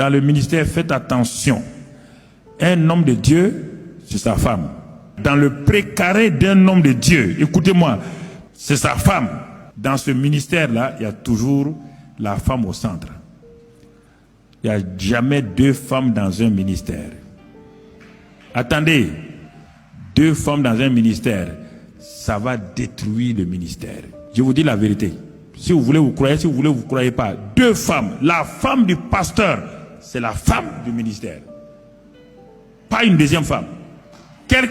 dans le ministère, faites attention. Un homme de Dieu, c'est sa femme. Dans le précaré d'un homme de Dieu, écoutez-moi, c'est sa femme. Dans ce ministère-là, il y a toujours la femme au centre. Il n'y a jamais deux femmes dans un ministère. Attendez, deux femmes dans un ministère, ça va détruire le ministère. Je vous dis la vérité. Si vous voulez, vous croyez. Si vous voulez, vous ne croyez pas. Deux femmes. La femme du pasteur, c'est la femme du ministère. Pas une deuxième femme.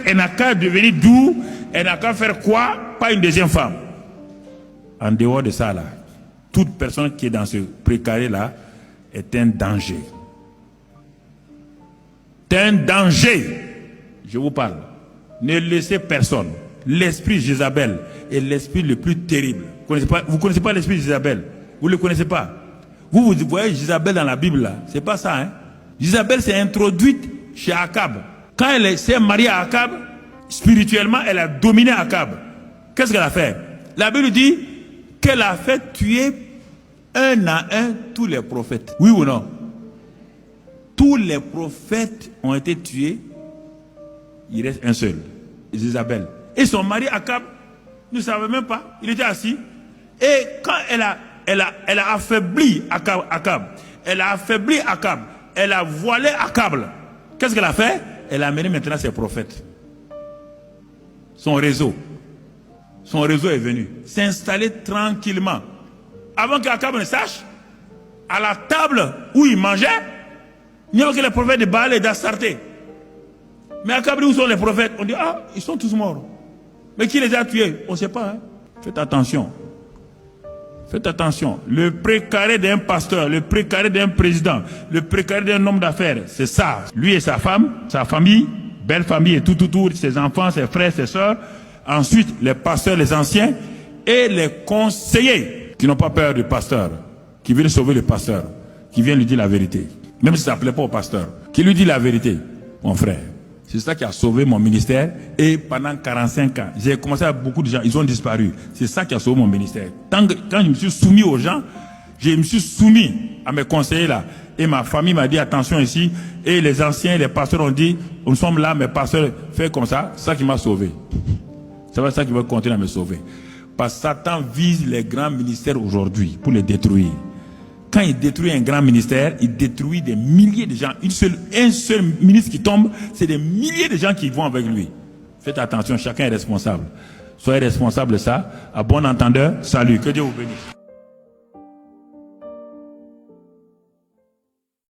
Elle n'a qu'à devenir d'où, elle n'a qu'à faire quoi? Pas une deuxième femme. En dehors de ça, là, toute personne qui est dans ce précaré-là est un danger. C'est un danger. Je vous parle. Ne laissez personne. L'esprit Jézabel est l'esprit le plus terrible. Vous ne connaissez pas l'esprit Jézabel? Vous ne le connaissez pas? Vous voyez Jézabel dans la Bible là? C'est pas ça, hein? Jézabel s'est introduite chez Akab. Quand elle s'est mariée à Akab, spirituellement, elle a dominé Akab. Qu'est-ce qu'elle a fait? La Bible dit qu'elle a fait tuer un à un tous les prophètes. Oui ou non? Tous les prophètes ont été tués. Il reste un seul, Jézabel. Et son mari Akab ne savait même pas. Il était assis. Et quand elle a affaibli Akab, elle a affaibli Akab, elle a voilé Akab. Qu'est-ce qu'elle a fait? Elle a amené maintenant ses prophètes. Son réseau est venu s'installer tranquillement. Avant qu'Akab ne sache, à la table où il mangeait, il n'y avait que les prophètes de Baal et d'Astarté. Mais Akab dit, où sont les prophètes? On dit, ah, ils sont tous morts. Mais qui les a tués? On ne sait pas. Hein? Faites attention. Faites attention. Le précaré d'un pasteur, le précaré d'un président, le précaré d'un homme d'affaires, c'est ça. Lui et sa femme, sa famille, belle famille et tout, ses enfants, ses frères, ses soeurs. Ensuite, les pasteurs, les anciens et les conseillers qui n'ont pas peur du pasteur, qui viennent sauver le pasteur, qui viennent lui dire la vérité. Même si ça ne plaît pas au pasteur, qui lui dit la vérité, mon frère. C'est ça qui a sauvé mon ministère. Et pendant 45 ans, j'ai commencé à beaucoup de gens, ils ont disparu. C'est ça qui a sauvé mon ministère. Quand je me suis soumis aux gens, je me suis soumis à mes conseillers là. Et ma famille m'a dit attention ici. Et les anciens, les pasteurs ont dit, nous sommes là, mes pasteurs, faites comme ça. C'est ça qui m'a sauvé. C'est ça qui va continuer à me sauver. Parce que Satan vise les grands ministères aujourd'hui pour les détruire. Quand il détruit un grand ministère, il détruit des milliers de gens. Un seul ministre qui tombe, c'est des milliers de gens qui vont avec lui. Faites attention, chacun est responsable. Soyez responsable de ça. À bon entendeur, salut. Que Dieu vous bénisse.